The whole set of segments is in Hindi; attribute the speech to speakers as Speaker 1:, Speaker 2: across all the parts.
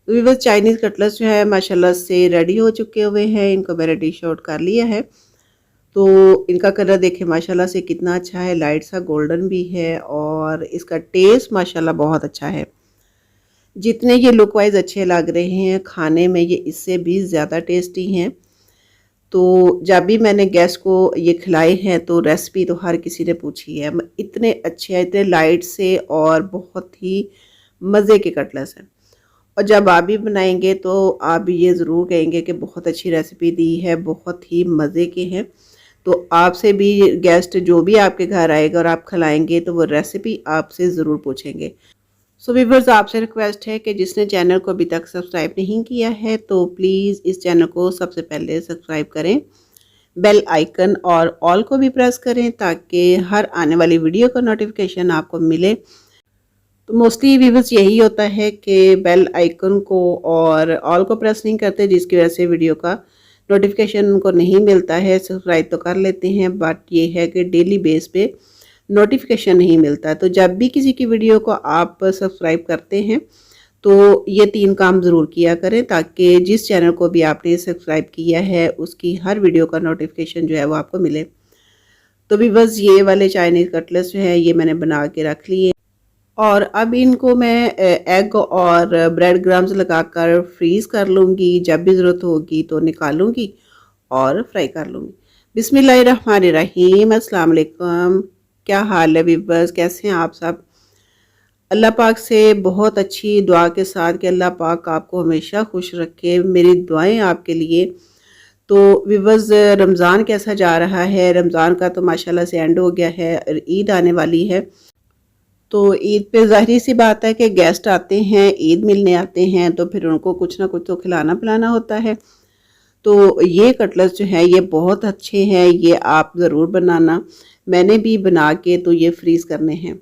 Speaker 1: तो बस चाइनीज़ कटलेट्स जो है माशाल्लाह से रेडी हो चुके हुए हैं। इनको मैंने डिश आउट कर लिया है। तो इनका कलर देखिए माशाल्लाह से कितना अच्छा है, लाइट सा गोल्डन भी है और इसका टेस्ट माशाल्लाह बहुत अच्छा है। जितने ये लुक वाइज अच्छे लग रहे हैं, खाने में ये इससे भी ज़्यादा टेस्टी हैं। तो जब भी मैंने गेस्ट को ये खिलाए हैं तो रेसिपी तो हर किसी ने पूछी है। इतने अच्छे हैं, इतने लाइट से और बहुत ही मज़े के कटलेट्स हैं। और जब आप भी बनाएंगे तो आप भी ये ज़रूर कहेंगे कि बहुत अच्छी रेसिपी दी है, बहुत ही मज़े के हैं। तो आपसे भी गेस्ट जो भी आपके घर आएगा और आप खिलाएंगे तो वो रेसिपी आपसे ज़रूर पूछेंगे। सो व्यूअर्स, आपसे रिक्वेस्ट है कि जिसने चैनल को अभी तक सब्सक्राइब नहीं किया है तो प्लीज़ इस चैनल को सबसे पहले सब्सक्राइब करें, बेल आइकन और ऑल को भी प्रेस करें ताकि हर आने वाली वीडियो का नोटिफिकेशन आपको मिले। तो मोस्टली व्यूअर्स यही होता है कि बेल आइकन को और ऑल को प्रेस नहीं करते, जिसकी वजह से वीडियो का नोटिफिकेशन उनको नहीं मिलता है। सब्सक्राइब तो कर लेते हैं बट ये है कि डेली बेस पे नोटिफिकेशन नहीं मिलता। तो जब भी किसी की वीडियो को आप सब्सक्राइब करते हैं तो ये 3 काम ज़रूर किया करें ताकि जिस चैनल को भी आपने सब्सक्राइब किया है उसकी हर वीडियो का नोटिफिकेशन जो है वो आपको मिले। तो भी बस ये वाले चाइनीज़ कटलेट्स जो है ये मैंने बना के रख लिए और अब इनको मैं एग और ब्रेड क्रम्स लगाकर फ्रीज़ कर लूँगी। जब भी ज़रूरत होगी तो निकालूँगी और फ्राई कर लूँगी। बिस्मिल्लाहिर्रहमानिर्रहीम, अस्सलाम वालेकुम। क्या हाल है व्यूअर्स, कैसे हैं आप सब? अल्लाह पाक से बहुत अच्छी दुआ के साथ कि अल्लाह पाक आपको हमेशा खुश रखे, मेरी दुआएं आपके लिए। तो व्यूअर्स, रमज़ान कैसा जा रहा है? रमज़ान का तो माशाल्लाह से एंड हो गया है और ईद आने वाली है। तो ईद पे ज़ाहिर सी बात है कि गेस्ट आते हैं, ईद मिलने आते हैं तो फिर उनको कुछ ना कुछ तो खिलाना पिलाना होता है। तो ये कटलेट्स जो है ये बहुत अच्छे हैं, ये आप ज़रूर बनाना। मैंने भी बना के तो ये फ्रीज़ करने हैं।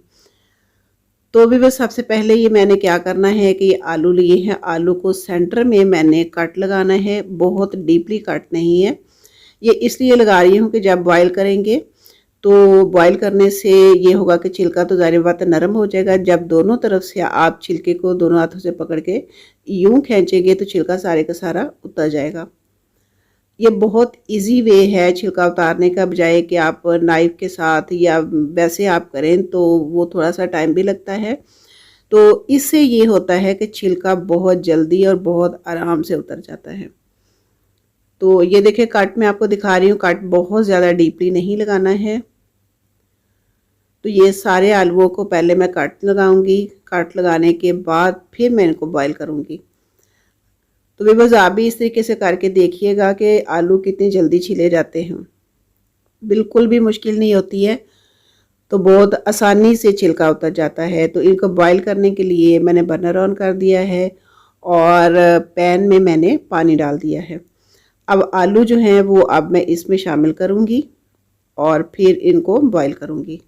Speaker 1: तो भी बस सबसे पहले ये मैंने क्या करना है कि आलू लिए हैं, आलू को सेंटर में मैंने कट लगाना है, बहुत डीपली कट नहीं है। ये इसलिए लगा रही हूँ कि जब बॉयल करेंगे तो बॉयल करने से ये होगा कि छिलका तो ज़ाहिर बात है नरम हो जाएगा। जब दोनों तरफ से आप छिलके को दोनों हाथों से पकड़ के यूं खींचेंगे तो छिलका सारे का सारा उतर जाएगा। ये बहुत इजी वे है छिलका उतारने का, बजाय कि आप नाइफ के साथ या वैसे आप करें तो वो थोड़ा सा टाइम भी लगता है। तो इससे ये होता है कि छिलका बहुत जल्दी और बहुत आराम से उतर जाता है। तो ये देखिए कट मैं आपको दिखा रही हूँ, कट बहुत ज़्यादा डीपली नहीं लगाना है। तो ये सारे आलूओं को पहले मैं कट लगाऊंगी, कट लगाने के बाद फिर मैं इनको बॉईल करूंगी। तो वे बस आप भी इस तरीके से करके देखिएगा कि आलू कितनी जल्दी छिले जाते हैं, बिल्कुल भी मुश्किल नहीं होती है। तो बहुत आसानी से छिलका उतर जाता है। तो इनको बॉईल करने के लिए मैंने बर्नर ऑन कर दिया है और पैन में मैंने पानी डाल दिया है। अब आलू जो हैं वो अब मैं इसमें शामिल करूंगी और फिर इनको बॉईल करूंगी।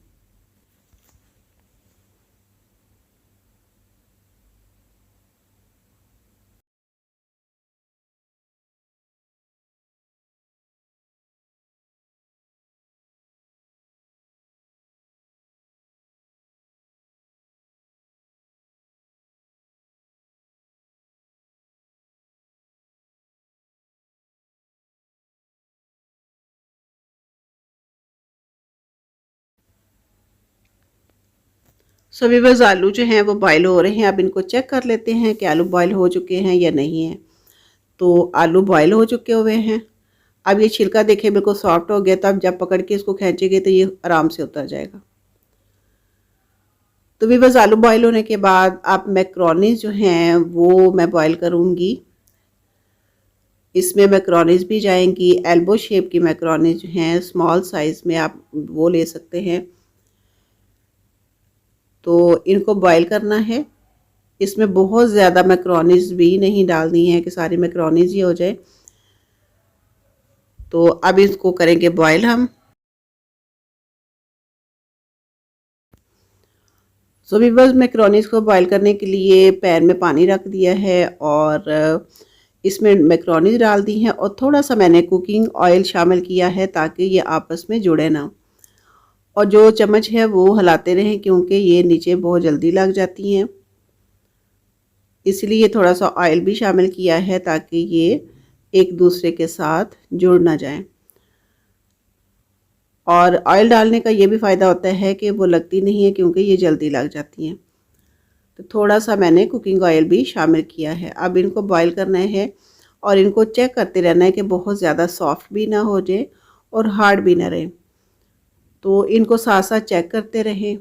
Speaker 1: सो व्यूअर्स, आलू जो हैं वो बॉयल हो रहे हैं। अब इनको चेक कर लेते हैं कि आलू बॉयल हो चुके हैं या नहीं है। तो आलू बॉयल हो चुके हुए हैं। अब ये छिलका देखिए बिल्कुल सॉफ्ट हो गया, तो अब जब पकड़ के इसको खींचेंगे तो ये आराम से उतर जाएगा। तो व्यूअर्स, आलू बॉयल होने के बाद अब मैक्रोनीज जो हैं वो मैं बॉयल करूँगी। इसमें मैक्रोनीज भी जाएंगी, एल्बो शेप की मैक्रोनीज जो हैं, स्मॉल साइज़ में आप वो ले सकते हैं। तो इनको बॉयल करना है। इसमें बहुत ज़्यादा मैक्रोनीज भी नहीं डालनी है कि सारी मैक्रोनीज ही हो जाए। तो अब इसको करेंगे बॉयल हम। सो व्यूअर्स, मैक्रोनीज को बॉयल करने के लिए पैन में पानी रख दिया है और इसमें मैक्रोनीज डाल दी हैं और थोड़ा सा मैंने कुकिंग ऑयल शामिल किया है ताकि ये आपस में जुड़े ना। और जो चम्मच है वो हिलाते रहें क्योंकि ये नीचे बहुत जल्दी लग जाती हैं। इसलिए थोड़ा सा ऑयल भी शामिल किया है ताकि ये एक दूसरे के साथ जुड़ ना जाए। और ऑयल डालने का ये भी फ़ायदा होता है कि वो लगती नहीं है, क्योंकि ये जल्दी लग जाती हैं। तो थोड़ा सा मैंने कुकिंग ऑयल भी शामिल किया है। अब इनको बॉईल करना है और इनको चेक करते रहना है कि बहुत ज़्यादा सॉफ्ट भी ना हो जाए और हार्ड भी ना रहे। तो इनको साथ साथ चेक करते रहें।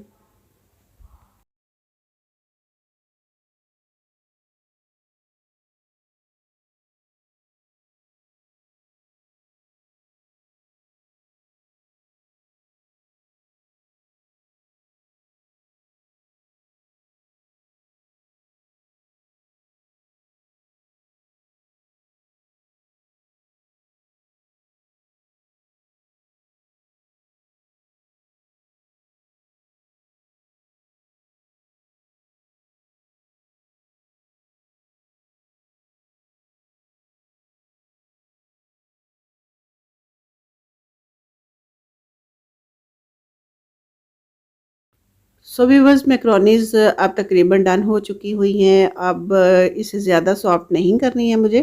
Speaker 1: सो व्यूअर्स, मैक्रोनीज़ अब तकरीबन डन हो चुकी हुई हैं। अब इसे ज़्यादा सॉफ्ट नहीं करनी है मुझे।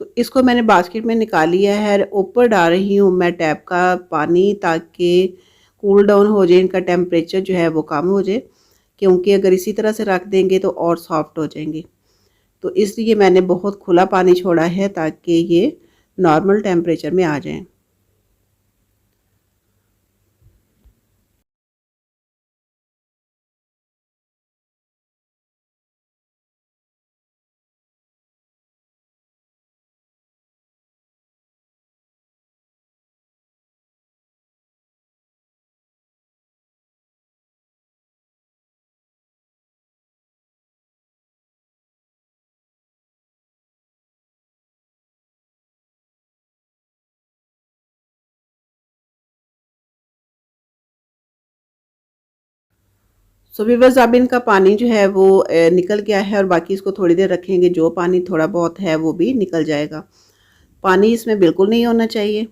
Speaker 1: तो इसको मैंने बास्केट में निकाल लिया है। ऊपर डाल रही हूँ मैं टैप का पानी, ताकि कूल डाउन हो जाए, इनका टेम्परेचर जो है वो कम हो जाए, क्योंकि अगर इसी तरह से रख देंगे तो और सॉफ्ट हो जाएंगी। तो इसलिए मैंने बहुत खुला पानी छोड़ा है ताकि ये नॉर्मल टेम्परेचर में आ जाएं। सो व्यूअर्स, अब इनका पानी जो है वो निकल गया है और बाकी इसको थोड़ी देर रखेंगे। जो पानी थोड़ा बहुत है वो भी निकल जाएगा। पानी इसमें बिल्कुल नहीं होना चाहिए।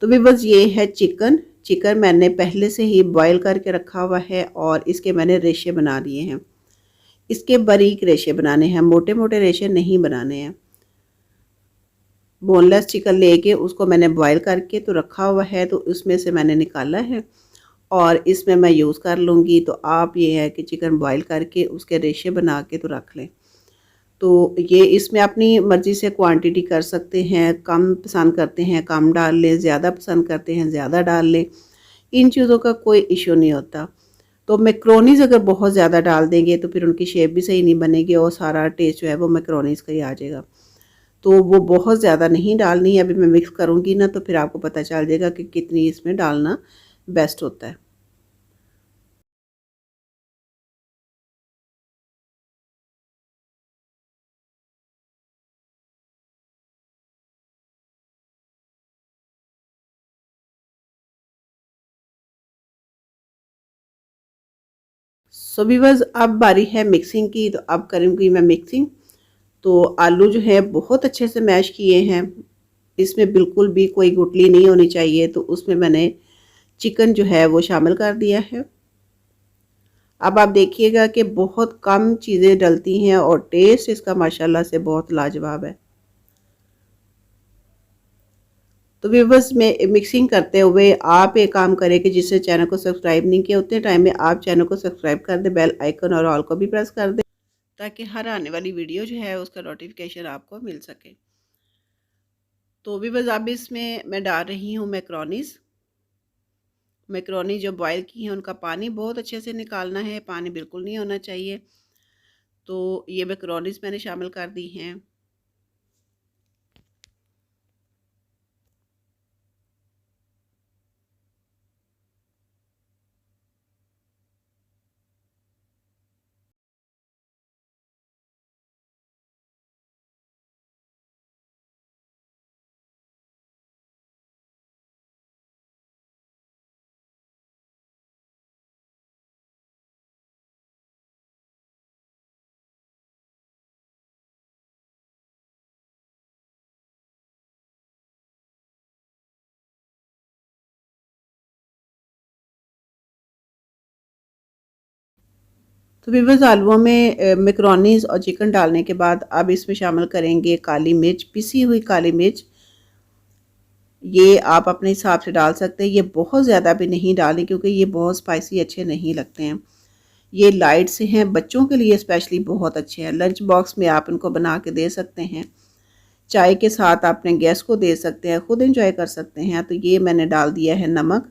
Speaker 1: तो व्यूअर्स, ये है चिकन। चिकन मैंने पहले से ही बॉईल करके रखा हुआ है और इसके मैंने रेशे बना लिए हैं। इसके बारीक रेशे बनाने हैं, मोटे मोटे रेशे नहीं बनाने हैं। बोनलेस चिकन लेके उसको मैंने बॉईल करके तो रखा हुआ है, तो उसमें से मैंने निकाला है और इसमें मैं यूज़ कर लूँगी। तो आप ये है कि चिकन बॉईल करके उसके रेशे बना के तो रख लें। तो ये इसमें अपनी मर्ज़ी से क्वांटिटी कर सकते हैं। कम पसंद करते हैं कम डाल लें, ज़्यादा पसंद करते हैं ज़्यादा डाल लें। इन चीज़ों का कोई इशू नहीं होता। तो मैक्रोनीज़ अगर बहुत ज़्यादा डाल देंगे तो फिर उनकी शेप भी सही नहीं बनेगी और सारा टेस्ट जो है वो मैक्रोनीज़ का ही आ जाएगा। तो वो बहुत ज़्यादा नहीं डालनी है। अभी मैं मिक्स करूँगी ना, तो फिर आपको पता चल जाएगा कि कितनी इसमें डालना बेस्ट होता है। सो व्यूअर्स, अब बारी है मिक्सिंग की। तो अब करूँगी मैं मिक्सिंग। तो आलू जो है बहुत अच्छे से मैश किए हैं। इसमें बिल्कुल भी कोई गुठली नहीं होनी चाहिए। तो उसमें मैंने चिकन जो है वो शामिल कर दिया है। अब आप देखिएगा कि बहुत कम चीज़ें डलती हैं और टेस्ट इसका माशाल्लाह से बहुत लाजवाब है। तो व्यूअर्स, में मिक्सिंग करते हुए आप एक काम करें कि जिससे चैनल को सब्सक्राइब नहीं किया, उतने टाइम में आप चैनल को सब्सक्राइब कर दें, बेल आइकन और ऑल को भी प्रेस कर दें, ताकि हर आने वाली वीडियो जो है उसका नोटिफिकेशन आपको मिल सके। तो व्यूअर्स, अब इसमें मैं डाल रही हूँ मैक्रोनीज़। मैक्रोनी जो बॉयल की हैं उनका पानी बहुत अच्छे से निकालना है, पानी बिल्कुल नहीं होना चाहिए। तो ये मैक्रोनीज़ मैंने शामिल कर दी हैं। तो व्यूअर्स, आलूओं में मैकरोनीज और चिकन डालने के बाद अब इसमें शामिल करेंगे काली मिर्च, पिसी हुई काली मिर्च। ये आप अपने हिसाब से डाल सकते हैं, ये बहुत ज़्यादा भी नहीं डालें क्योंकि ये बहुत स्पाइसी अच्छे नहीं लगते हैं। ये लाइट से हैं, बच्चों के लिए स्पेशली बहुत अच्छे हैं। लंच बॉक्स में आप इनको बना के दे सकते हैं, चाय के साथ अपने गेस्ट को दे सकते हैं, खुद एंजॉय कर सकते हैं। तो ये मैंने डाल दिया है नमक।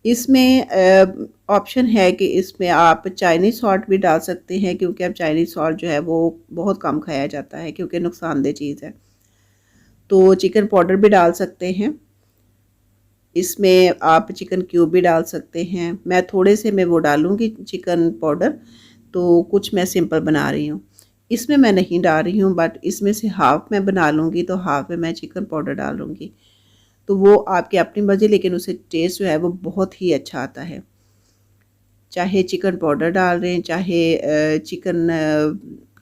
Speaker 1: इसमें ऑप्शन है कि इसमें आप चाइनीज़ सॉल्ट भी डाल सकते हैं, क्योंकि अब चाइनीज़ सॉल्ट जो है वो बहुत कम खाया जाता है क्योंकि नुकसानदेह चीज़ है। तो चिकन पाउडर भी डाल सकते हैं, इसमें आप चिकन क्यूब भी डाल सकते हैं। मैं थोड़े से मैं वो डालूँगी चिकन पाउडर, तो कुछ मैं सिंपल बना रही हूँ। इसमें मैं नहीं डाल रही हूँ, बट इसमें से हाफ़ मैं बना लूँगी, तो हाफ़ में मैं चिकन पाउडर डालूँगी। तो वो आपकी अपनी मर्ज़ी, लेकिन उससे टेस्ट जो है वो बहुत ही अच्छा आता है। चाहे चिकन पाउडर डाल लें, चाहे चिकन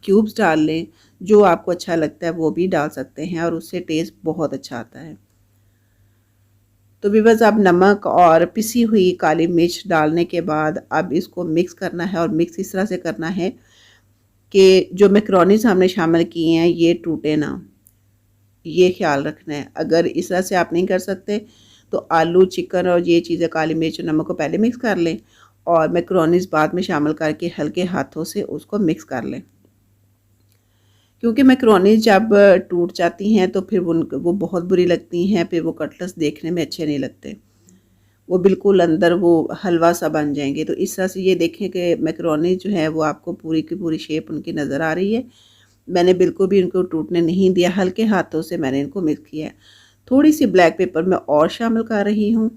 Speaker 1: क्यूब्स डाल लें, जो आपको अच्छा लगता है वो भी डाल सकते हैं और उससे टेस्ट बहुत अच्छा आता है। तो व्यूअर्स, अब नमक और पिसी हुई काली मिर्च डालने के बाद अब इसको मिक्स करना है, और मिक्स इस तरह से करना है कि जो मैकरोनीज हमने शामिल किए हैं ये टूटे ना, ये ख्याल रखना है। अगर इस तरह से आप नहीं कर सकते तो आलू, चिकन और ये चीज़ें, काली मिर्च और नमक को पहले मिक्स कर लें और मैकरोनीज बाद में शामिल करके हल्के हाथों से उसको मिक्स कर लें, क्योंकि मैकरोनीज जब टूट जाती हैं तो फिर वो बहुत बुरी लगती हैं, फिर वो कटलेट्स देखने में अच्छे नहीं लगते, वो बिल्कुल अंदर वो हलवा सा बन जाएंगे। तो इस तरह से ये देखें कि मैकरोनीज जो है वो आपको पूरी की पूरी शेप उनकी नज़र आ रही है। मैंने बिल्कुल भी इनको टूटने नहीं दिया, हल्के हाथों से मैंने इनको मिक्स किया है। थोड़ी सी ब्लैक पेपर मैं और शामिल कर रही हूँ।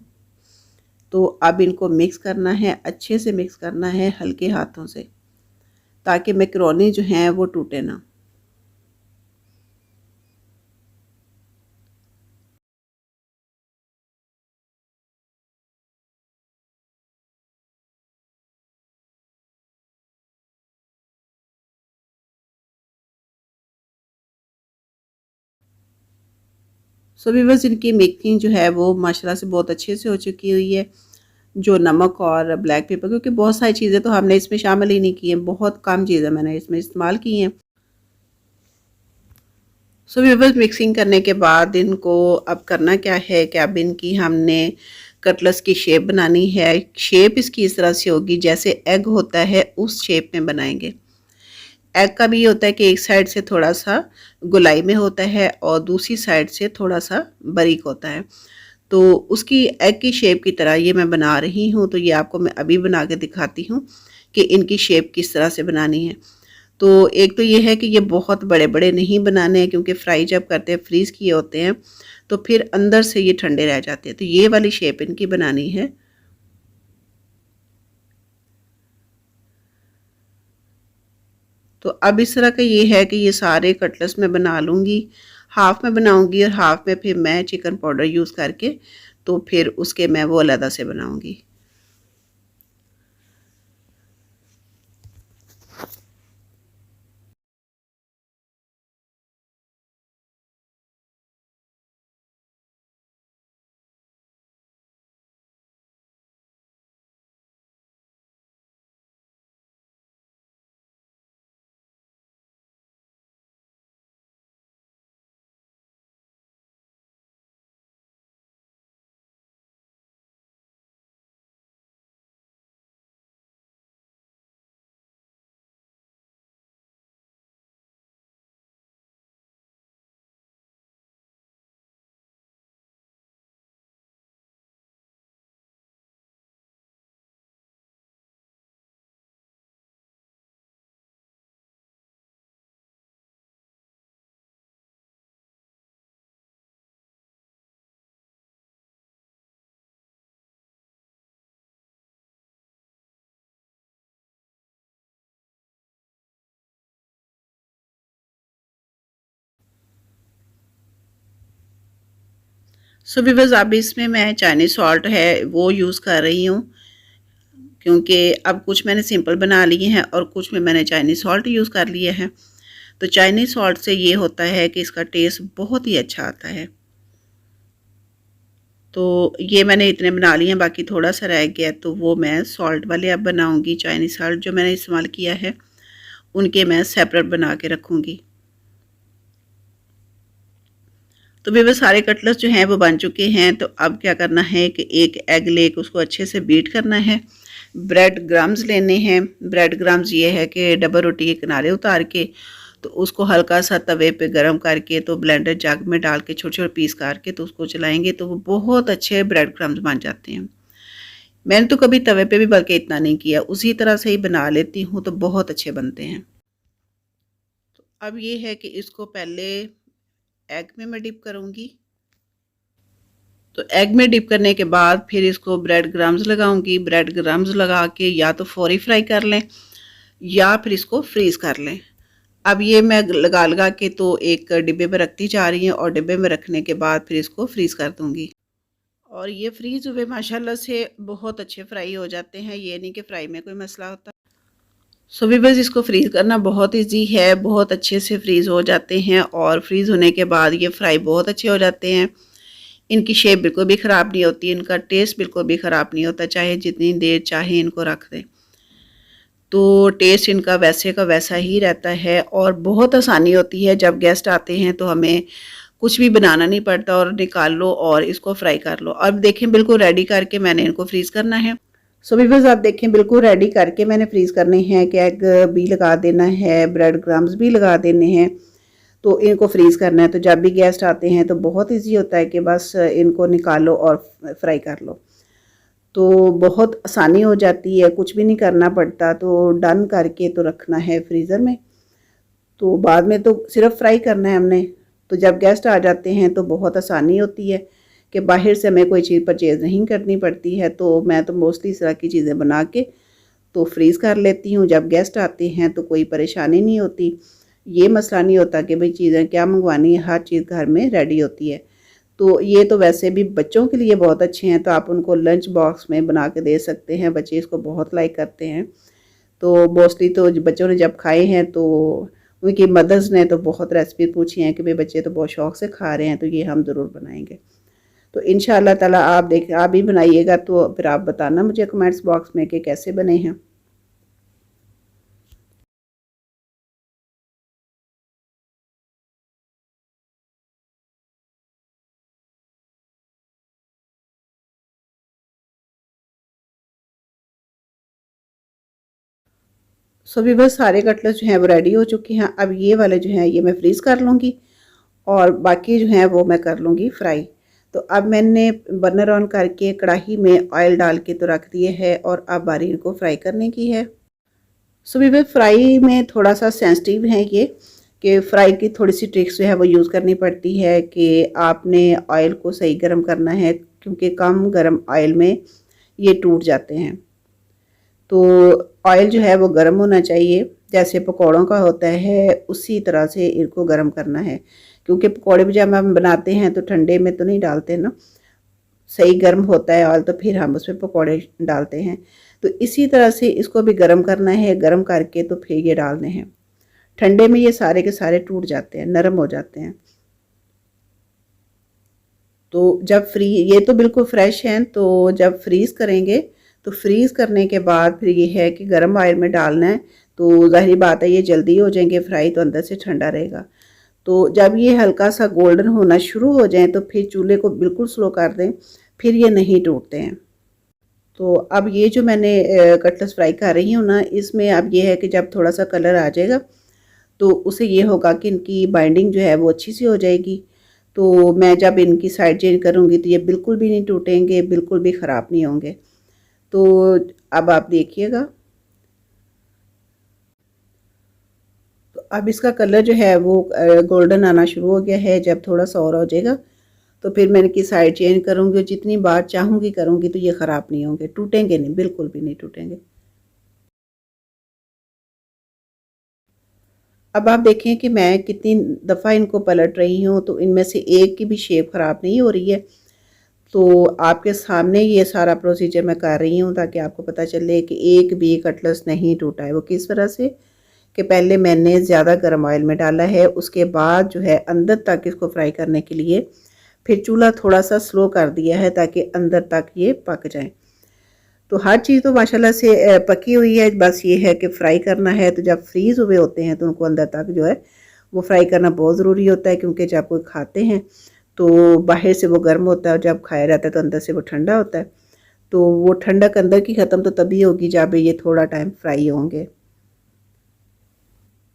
Speaker 1: तो अब इनको मिक्स करना है, अच्छे से मिक्स करना है हल्के हाथों से, ताकि मैकरोनी जो हैं वो टूटे ना। सो व्यूअर्स, इनकी मिक्सिंग जो है वो माशाल्लाह से बहुत अच्छे से हो चुकी हुई है। जो नमक और ब्लैक पेपर, क्योंकि बहुत सारी चीज़ें तो हमने इसमें शामिल ही नहीं की हैं, बहुत कम चीज़ें मैंने इसमें इस्तेमाल की हैं। सो व्यूअर्स, मिक्सिंग करने के बाद इनको अब करना क्या है कि अब इनकी हमने कटलेट्स की शेप बनानी है। शेप इसकी इस तरह से होगी जैसे एग होता है उस शेप में बनाएंगे। एग का भी ये होता है कि एक साइड से थोड़ा सा गोलाई में होता है और दूसरी साइड से थोड़ा सा बारीक होता है। तो उसकी एग की शेप की तरह ये मैं बना रही हूँ। तो ये आपको मैं अभी बना के दिखाती हूँ कि इनकी शेप किस तरह से बनानी है। तो एक तो ये है कि ये बहुत बड़े बड़े नहीं बनाने हैं, क्योंकि फ्राई जब करते हैं फ्रीज़ किए होते हैं तो फिर अंदर से ये ठंडे रह जाते हैं। तो ये वाली शेप इनकी बनानी है। तो अब इस तरह का ये है कि ये सारे कटलेट्स मैं बना लूँगी। हाफ़ में बनाऊँगी और हाफ़ में फिर मैं चिकन पाउडर यूज़ करके तो फिर उसके मैं वो अलग से बनाऊँगी। सो व्यूअर्स, अब इसमें मैं चाइनीज़ सॉल्ट है वो यूज़ कर रही हूँ, क्योंकि अब कुछ मैंने सिंपल बना लिए हैं और कुछ में मैंने चाइनीज़ सॉल्ट यूज़ कर लिया है। तो चाइनीज़ सॉल्ट से ये होता है कि इसका टेस्ट बहुत ही अच्छा आता है। तो ये मैंने इतने बना लिए हैं, बाकी थोड़ा सा रह गया तो वो मैं सॉल्ट वाले अब बनाऊंगी। चाइनीज सॉल्ट जो मैंने इस्तेमाल किया है उनके मैं सेपरेट बना के रखूंगी। तो भी वो सारे कटलेट्स जो हैं वो बन चुके हैं। तो अब क्या करना है कि एक एग लेके उसको अच्छे से बीट करना है। ब्रेड ग्राम्स लेने हैं। ब्रेड ग्राम्स ये है कि डबल रोटी के किनारे उतार के तो उसको हल्का सा तवे पे गरम करके तो ब्लेंडर जग में डाल के छोटे छोटे पीस करके तो उसको चलाएंगे तो वो बहुत अच्छे ब्रेड क्रम्स बन जाते हैं। मैंने तो कभी तवे पे भी बल्कि इतना नहीं किया, उसी तरह से ही बना लेती हूँ तो बहुत अच्छे बनते हैं। तो अब ये है कि इसको पहले एग में मैं डिप करूँगी। तो एग में डिप करने के बाद फिर इसको ब्रेड क्रम्स लगाऊंगी। ब्रेड क्रम्स लगा के या तो फौरी फ्राई कर लें या फिर इसको फ्रीज़ कर लें। अब ये मैं लगा लगा के तो एक डिब्बे में रखती जा रही हूँ और डिब्बे में रखने के बाद फिर इसको फ्रीज़ कर दूँगी। और ये फ्रीज़ हुए माशाल्लाह से बहुत अच्छे फ्राई हो जाते हैं, ये नहीं कि फ्राई में कोई मसला होता। सो भी बस इसको फ्रीज़ करना बहुत ईजी है, बहुत अच्छे से फ्रीज़ हो जाते हैं और फ्रीज़ होने के बाद ये फ्राई बहुत अच्छे हो जाते हैं। इनकी शेप बिल्कुल भी ख़राब नहीं होती, इनका टेस्ट बिल्कुल भी ख़राब नहीं होता, चाहे जितनी देर चाहे इनको रख दें तो टेस्ट इनका वैसे का वैसा ही रहता है। और बहुत आसानी होती है, जब गेस्ट आते हैं तो हमें कुछ भी बनाना नहीं पड़ता और निकाल लो और इसको फ्राई कर लो। अब देखें बिल्कुल रेडी करके मैंने इनको फ्रीज़ करना है। सो व्यूअर्स आप देखें बिल्कुल रेडी करके मैंने फ्रीज़ करने हैं कि एग भी लगा देना है, ब्रेड क्रम्स भी लगा देने हैं तो इनको फ्रीज़ करना है। तो जब भी गेस्ट आते हैं तो बहुत ईजी होता है कि बस इनको निकालो और फ्राई कर लो, तो बहुत आसानी हो जाती है, कुछ भी नहीं करना पड़ता। तो डन करके तो रखना है फ्रीज़र में, तो बाद में तो सिर्फ फ्राई करना है हमने। तो जब गेस्ट आ जाते हैं तो बहुत आसानी होती है कि बाहर से हमें कोई चीज़ परचेज़ नहीं करनी पड़ती है। तो मैं तो मोस्टली इस तरह की चीज़ें बना के तो फ्रीज़ कर लेती हूँ। जब गेस्ट आते हैं तो कोई परेशानी नहीं होती, ये मसला नहीं होता कि भाई चीज़ें क्या मंगवानी है, हर चीज़ घर में रेडी होती है। तो ये तो वैसे भी बच्चों के लिए बहुत अच्छे हैं, तो आप उनको लंच बॉक्स में बना के दे सकते हैं, बच्चे इसको बहुत लाइक करते हैं। तो मोस्टली तो बच्चों ने जब खाए हैं तो उनकी मदर्स ने तो बहुत रेसिपी पूछी हैं कि भाई बच्चे तो बहुत शौक से खा रहे हैं, तो ये हम ज़रूर बनाएंगे। तो इंशाल्लाह ताला आप भी बनाइएगा तो फिर आप बताना मुझे कमेंट्स बॉक्स में कि कैसे बने हैं। सो भी बस सारे कटलेट्स जो हैं वो रेडी हो चुके हैं। अब ये वाले जो हैं ये मैं फ्रीज़ कर लूँगी और बाकी जो हैं वो मैं कर लूँगी फ्राई। तो अब मैंने बर्नर ऑन करके कढ़ाई में ऑयल डाल के तो रख दिए है और अब बारी इनको फ्राई करने की है। सो भी फ्राई में थोड़ा सा सेंसिटिव है ये कि फ्राई की थोड़ी सी ट्रिक्स जो है वो यूज़ करनी पड़ती है कि आपने ऑयल को सही गर्म करना है, क्योंकि कम गर्म ऑयल में ये टूट जाते हैं। तो ऑयल जो है वो गर्म होना चाहिए, जैसे पकौड़ों का होता है उसी तरह से इनको गर्म करना है, क्योंकि पकौड़े भी जब हम बनाते हैं तो ठंडे में तो नहीं डालते ना, सही गर्म होता है ऑयल तो फिर हम उसमें पकौड़े डालते हैं। तो इसी तरह से इसको भी गर्म करना है, गर्म करके तो फिर ये डालने हैं। ठंडे में ये सारे के सारे टूट जाते हैं, नरम हो जाते हैं। तो जब ये तो बिल्कुल फ्रेश हैं, तो जब फ्रीज़ करेंगे तो फ्रीज़ करने के बाद फिर ये है कि गर्म ऑयल में डालना है। तो ज़ाहिर बात है ये जल्दी हो जाएंगे फ्राई, तो अंदर से ठंडा रहेगा। तो जब ये हल्का सा गोल्डन होना शुरू हो जाए तो फिर चूल्हे को बिल्कुल स्लो कर दें, फिर ये नहीं टूटते हैं। तो अब ये जो मैंने कटलेट्स फ्राई कर रही हूँ ना, इसमें अब ये है कि जब थोड़ा सा कलर आ जाएगा तो उससे ये होगा कि इनकी बाइंडिंग जो है वो अच्छी सी हो जाएगी। तो मैं जब इनकी साइड चेंज करूँगी तो ये बिल्कुल भी नहीं टूटेंगे, बिल्कुल भी ख़राब नहीं होंगे। तो अब आप देखिएगा, तो अब इसका कलर जो है वो गोल्डन आना शुरू हो गया है। जब थोड़ा सा और हो जाएगा तो फिर मैं इनकी साइड चेंज करूँगी और जितनी बार चाहूँगी करूँगी तो ये ख़राब नहीं होंगे, टूटेंगे नहीं, बिल्कुल भी नहीं टूटेंगे। अब आप देखें कि मैं कितनी दफ़ा इनको पलट रही हूँ, तो इनमें से एक की भी शेप ख़राब नहीं हो रही है। तो आपके सामने ये सारा प्रोसीजर मैं कर रही हूँ ताकि आपको पता चले कि एक भी कटलेट्स नहीं टूटा है। वो किस तरह से कि पहले मैंने ज़्यादा गर्म ऑयल में डाला है, उसके बाद जो है अंदर तक इसको फ्राई करने के लिए फिर चूल्हा थोड़ा सा स्लो कर दिया है ताकि अंदर तक ये पक जाए। तो हर चीज़ तो माशाल्लाह से पकी हुई है, बस ये है कि फ्राई करना है। तो जब फ्रीज़ हुए होते हैं तो उनको अंदर तक जो है वो फ्राई करना बहुत ज़रूरी होता है, क्योंकि जब कोई खाते हैं तो बाहर से वो गर्म होता है और जब खाया जाता है तो अंदर से वो ठंडा होता है। तो वो ठंडक अंदर की ख़त्म तो तभी होगी जब ये थोड़ा टाइम फ्राई होंगे।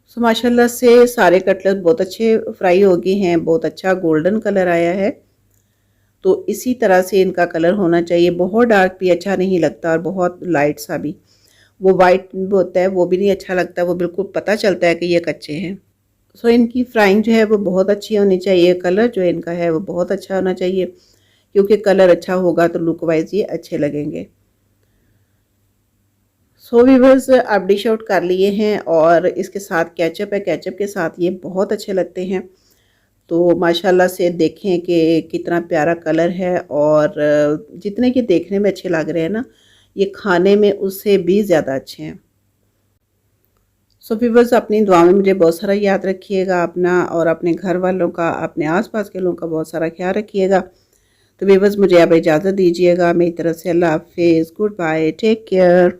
Speaker 1: सो माशाल्लाह से सारे कटलेट बहुत अच्छे फ्राई हो गए हैं, बहुत अच्छा गोल्डन कलर आया है। तो इसी तरह से इनका कलर होना चाहिए, बहुत डार्क भी अच्छा नहीं लगता और बहुत लाइट सा भी। वो वाइट होता है वो भी नहीं अच्छा लगता, वो बिल्कुल पता चलता है कि ये कच्चे हैं। सो इनकी फ्राइंग जो है वो बहुत अच्छी होनी चाहिए, कलर जो इनका है वो बहुत अच्छा होना चाहिए, क्योंकि कलर अच्छा होगा तो लुक वाइज ये अच्छे लगेंगे। सो व्यूअर्स अब डिश आउट कर लिए हैं और इसके साथ केचप है, केचप के साथ ये बहुत अच्छे लगते हैं। तो माशाल्लाह से देखें कि कितना प्यारा कलर है और जितने कि देखने में अच्छे लग रहे हैं ना, ये खाने में उससे भी ज़्यादा अच्छे हैं। सो व्यूअर्स अपनी दुआ में मुझे बहुत सारा याद रखिएगा, अपना और अपने घर वालों का, अपने आसपास के लोगों का बहुत सारा ख्याल रखिएगा। तो व्यूअर्स मुझे अब इजाज़त दीजिएगा, मेरी तरफ से अल्लाह हाफिज़, गुड बाय, टेक केयर।